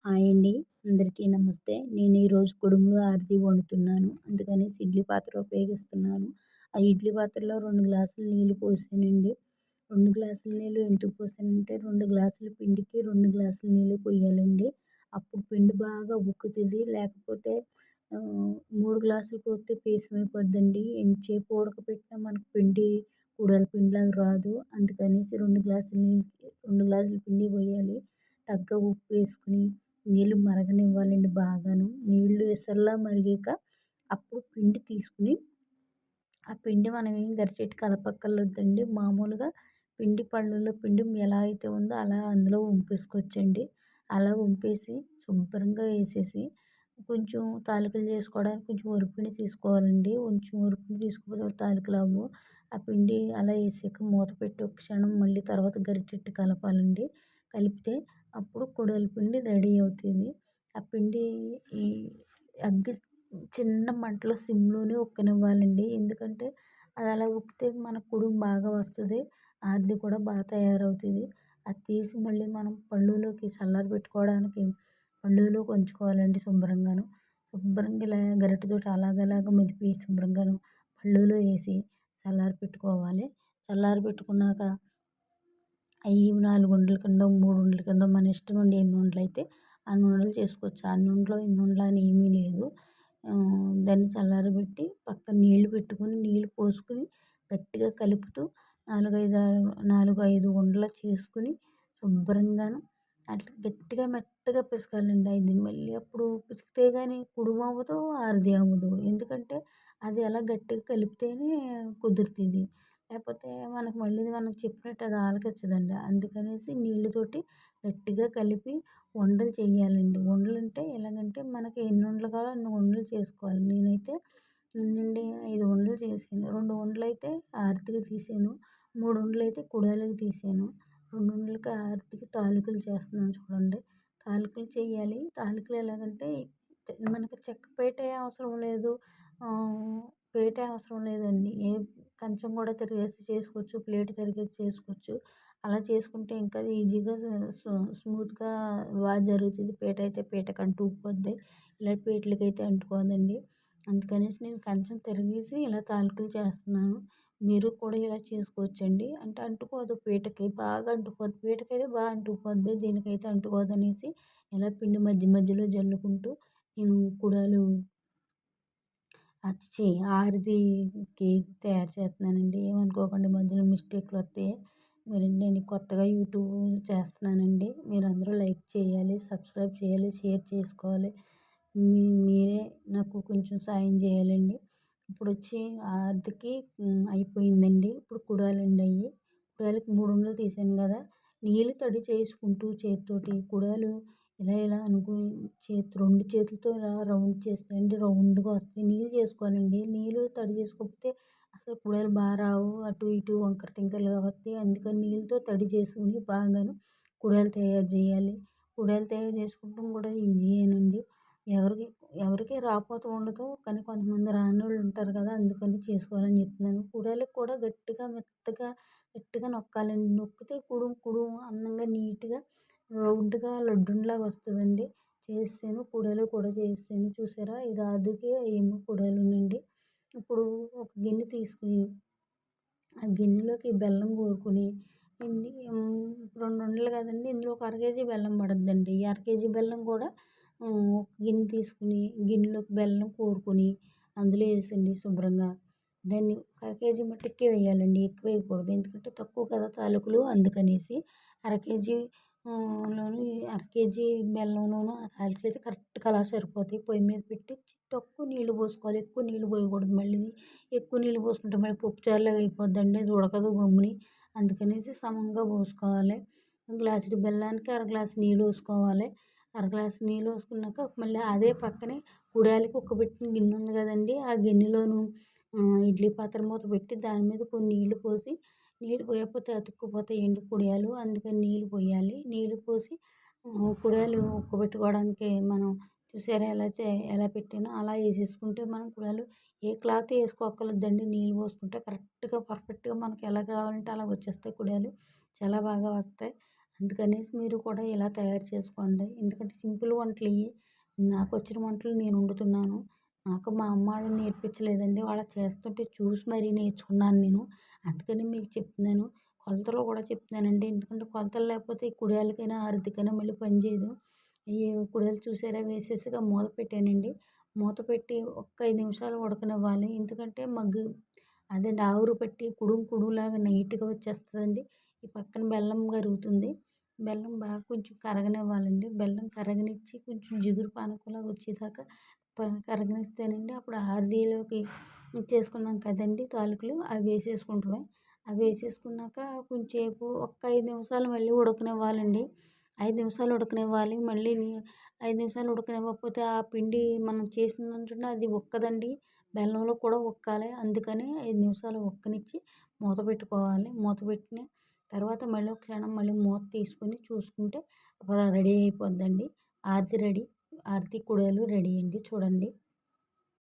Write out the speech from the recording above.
Hi అండి. అందరికీ నమస్తే. నేను ఈరోజు కుడుములు, ఆరిది వండుతున్నాను. అందుకనేసి ఇడ్లీ పాత్ర ఉపయోగిస్తున్నాను. ఆ ఇడ్లీ పాత్రలో 2 గ్లాసులు నీళ్ళు పోసానండి. 2 గ్లాసుల నీళ్ళు ఎందుకు పోసానంటే 2 గ్లాసుల పిండికి 2 గ్లాసుల నీళ్ళు పొయ్యాలండి. అప్పుడు పిండి బాగా ఉక్కుతది. లేకపోతే 3 గ్లాసులు పోస్తే పేసమైపోద్దండి. ఎంతసేపు ఉడకపెట్టినా మనకు పిండి కూడల పిండిలాగా రాదు. అందుకనేసి 2 గ్లాసుల నీళ్ళకి 2 గ్లాసుల పిండి పొయ్యాలి. తగ్గ ఉప్పు వేసుకొని నీళ్ళు మరగనివ్వాలండి బాగాను. నీళ్ళు ఎసర్లా మరిగాక అప్పుడు పిండి తీసుకుని ఆ పిండి మనం ఏం గరిటెట్టి కలపక్కర్లేదండి. మామూలుగా పిండి పళ్ళులో పిండి ఎలా అయితే ఉందో అలా అందులో వంపేసుకోవచ్చండి. అలా వంపేసి శుభ్రంగా వేసేసి కొంచెం తాలికలు చేసుకోవడానికి కొంచెం వరిపిండి తీసుకోవాలండి. కొంచెం వరిపిండి తీసుకోకపోతే తాలికలు అవ్వవు. ఆ పిండి అలా వేసాక మూత పెట్టి ఒక క్షణం మళ్ళీ తర్వాత గరిటెట్టి కలపాలండి. కలిపితే అప్పుడు కుడాల పిండి రెడీ అవుతుంది. ఆ పిండి ఈ అగ్గి చిన్న మంటలో సిమ్‌లోనే ఉక్కనివ్వాలండి. ఎందుకంటే అది అలా ఉక్కితే మన కుడుము బాగా వస్తది. ఆరిది కూడా బాగా తయారవుతది. అది తీసి మళ్ళీ మనం పళ్ళులోకి చల్లారబెట్టుకోవడానికి పళ్ళులోకి వంచుకోవాలండి శుభ్రంగాను. శుభ్రంగా ఇలా గరిటెతోటి అలాగ మెదిపి శుభ్రంగాను పళ్ళులో వేసి చల్లారబెట్టుకోవాలి. చల్లారబెట్టుకున్నాక అయి 4 ఉండల కిందో, 3 ఉండల కిందో మన ఇష్టం అండి. ఎన్ని ఉండలైతే అన్ని ఉండలు చేసుకోవచ్చు. అన్ని ఉండలు ఇన్ని ఉండలు అని ఏమీ లేదు. దాన్ని చల్లారబెట్టి పక్కన నీళ్లు పెట్టుకొని నీళ్లు పోసుకొని గట్టిగా కలుపుతూ 4, 5 ఉండలు చేసుకొని శుభ్రంగాను అట్లా గట్టిగా మెత్తగా పిసకాలండి. అది మళ్ళీ అప్పుడు పిసికితే గానీ కుడుము అవ్వదు, ఆరిది అవ్వదు. ఎందుకంటే అది అలా గట్టిగా కలిపితేనే కుదురుతుంది. లేకపోతే మనం చెప్పినట్టు అది ఆలకిచ్చదండి. అందుకనేసి నీళ్ళతోటి గట్టిగా కలిపి ఉండలు చేయాలండి. ఉండలంటే ఎలాగంటే మనకి ఎన్ని ఉండలు కావాలో అన్ని ఉండలు చేసుకోవాలి. నేనైతే ఎన్నండి 5 ఉండలు చేశాను. 2 ఉండలైతే ఆరితికి తీసాను. 3 ఉండలైతే కుడాలకి తీసాను. 2 ఉండలకి ఆరితికి తాలికలు చేస్తున్నాను చూడండి. తాలికలు చేయాలి. తాలికలు ఎలాగంటే మనకి చెక్క పీటే అవసరం లేదు. పీటే అవసరం లేదండి. కంచం కూడా తిరిగేసి చేసుకోవచ్చు. ప్లేట్ తిరిగేసి చేసుకోవచ్చు. అలా చేసుకుంటే ఇంకా ఈజీగా స్మూత్‌గా బాగా జరుగుతుంది. పీట అయితే పీటకి అంటుకుపోద్ది. ఇలా పీటలకైతే అంటుకోదండి. అందుకనేసి నేను కంచం తిరిగేసి ఇలా తాలికలు చేస్తున్నాను. మీరు కూడా ఇలా చేసుకోవచ్చండి. అంటే అంటుకోదు పీటకి. బాగా అంటుకోదు. పీటకైతే బాగా అంటుకుపోద్ది. దీనికైతే అంటుకోదనేసి ఇలా పిండి మధ్య మధ్యలో జల్లుకుంటూ నేను కుడాలు ఆరిది కేక్ తయారు చేస్తున్నానండి. ఏమనుకోకండి మధ్యలో మిస్టేక్‌లు వస్తాయి. నేను కొత్తగా యూట్యూబ్ చేస్తున్నానండి. మీరందరూ లైక్ చేయాలి, సబ్స్క్రైబ్ చేయాలి, షేర్ చేసుకోవాలి. మీరే నాకు కొంచెం సాయం చేయాలండి. ఇప్పుడొచ్చి ఆరిదికి అయిపోయిందండి. ఇప్పుడు కుడాలండి అయ్యి. కుడాలకి 3 ఉండలు తీసాను కదా! నీళ్ళు తడి చేసుకుంటూ చేత్తోటి కుడాలు ఇలా అనుకుని 2 చేతులతో ఇలా రౌండ్ చేస్తే అండి రౌండ్‌గా వస్తాయి. నీళ్ళు చేసుకోవాలండి. నీళ్ళు తడి చేసుకోకపోతే అసలు కుడాలు బాగా రావు. అటు ఇటు వంకర టింకరలుగా వస్తాయి. అందుకని నీళ్ళతో తడి చేసుకొని బాగాను కుడాలు తయారు చేయాలి. కుడాలు తయారు చేసుకోవడం కూడా ఈజీయేనండి. ఎవరికి ఎవరికి రాకపోతే ఉండదు. కానీ కొంతమంది రానోళ్ళు ఉంటారు కదా! అందుకని చేసుకోవాలని చెప్తున్నాను. కుడాలకు కూడా మెత్తగా గట్టిగా నొక్కాలండి. నొక్కితే కుడుము అందంగా నీట్‌గా రౌండ్‌గా లడ్డూలాగా వస్తదండి. చేసేసాను. కుడాలు కూడా చేసేసాను. చూసారా? ఇది ఆరిదికి ఏమో కుడాలునండి. ఇప్పుడు ఒక గిన్నె తీసుకొని ఆ గిన్నెలోకి బెల్లం కోరుకొని 2 ఉండలు కదండీ! ఇందులో ఒక అర కేజీ బెల్లం పడుద్దండి. ఈ అర కేజీ బెల్లం కూడా ఒక గిన్నె తీసుకొని గిన్నెలోకి బెల్లం కోరుకొని అందులో వేసండి శుభ్రంగా. దాన్ని ఒక అర కేజీ మట్టుకే వేయాలండి. ఎక్కువ వేయకూడదు. ఎందుకంటే తక్కువ కదా తాలూకులు అందుకనేసి. అర కేజీ అర కేజీ బెల్లంలోను ఆ తాలికలు అయితే కరెక్ట్‌గా అలా సరిపోతాయి. పొయ్యి మీద పెట్టి తక్కువ నీళ్ళు పోసుకోవాలి. ఎక్కువ నీళ్ళు పోయకూడదు మళ్ళీని. ఎక్కువ నీళ్ళు పోసుకుంటే మళ్ళీ పప్పుచారులాగా అయిపోద్దండి. అది ఉడకదు గమ్ముని. అందుకనేసి సమంగా పోసుకోవాలి. గ్లాసుడు బెల్లానికి అర గ్లాసు నీళ్ళు పోసుకోవాలి. అర గ్లాసు నీళ్ళు పోసుకున్నాక మళ్ళీ అదే పక్కనే కుడాలకి ఉక్కపెట్టిన గిన్నె ఉంది కదండీ! ఆ గిన్నెలోను ఇడ్లీ పాత్ర మూత పెట్టి దాని మీద కొన్ని నీళ్ళు పోసి నీళ్ళు పోయకపోతే అతుక్కుపోతాయండి కుడియాలు. అందుకని నీళ్ళు పోయాలి. నీళ్ళు పోసి కుడాలు ఉక్కపెట్టుకోవడానికి మనం చూసారా ఎలా పెట్టానో అలా వేసేసుకుంటే మనం కుడాలు ఏ క్లాత్ వేసుకోక్కర్లేదండి. నీళ్ళు పోసుకుంటే కరెక్ట్‌గా పర్ఫెక్ట్‌గా మనకి ఎలా కావాలంటే అలాగ వచ్చేస్తాయి కుడాలు. చాలా బాగా వస్తాయి. అందుకనేసి మీరు కూడా ఇలా తయారు చేసుకోండి. ఎందుకంటే సింపుల్ వంటలియి. నాకొచ్చిన వంటలు నేను వండుతున్నాను. నాకు మా అమ్మ వాళ్ళు నేర్పించలేదండి. వాళ్ళు చేస్తుంటే చూసి మరీ నేర్చుకున్నాను నేను. అందుకని మీకు చెప్తున్నాను. కొలతలు కూడా చెప్తున్నానండి. ఎందుకంటే కొలతలు లేకపోతే ఈ కుడియాలకైనా, ఆరిద్దికైనా మళ్ళీ పనిచేయదు. ఈ కుడియాలు చూసారా వేసేసిగా మూత పెట్టానండి. మూత పెట్టి ఒక్క 5 నిమిషాలు ఉడకనివ్వాలి. ఎందుకంటే అదేండి ఆవిరి పట్టి కుడుములాగా నీట్‌గా వచ్చేస్తదండి. ఈ పక్కన బెల్లం కరుగుతుంది. బెల్లం బాగా కొంచెం కరగనివ్వాలండి. బెల్లం కరగనిచ్చి కొంచెం జిగురు పానకంలాగా వచ్చేదాకా కరగనిస్తేనండి అప్పుడు హారతీలోకి చేసుకున్నాం కదండీ తాలికలు అవి వేసేసుకుంటమే. అవి వేసేసుకున్నాక కొంచెంసేపు ఒక్క 5 నిమిషాలు మళ్ళీ ఉడకనివ్వాలండి. 5 నిమిషాలు ఉడకనివ్వాలి. మళ్ళీ 5 నిమిషాలు ఉడకనివ్వకపోతే ఆ పిండి మనం చేసింది చూడండి అది ఉక్కదండి. బెల్లంలో కూడా ఉక్కాలి. అందుకని 5 నిమిషాలు ఉక్కనిచ్చి మూత పెట్టుకోవాలి. మూత పెట్టిన తర్వాత మళ్ళీ ఒక క్షణం మళ్ళీ మూత తీసుకొని చూసుకుంటే రెడీ అయిపోద్దండి. ఆరతి రెడీ. ఆరతి కుడాలు రెడీ అండి చూడండి.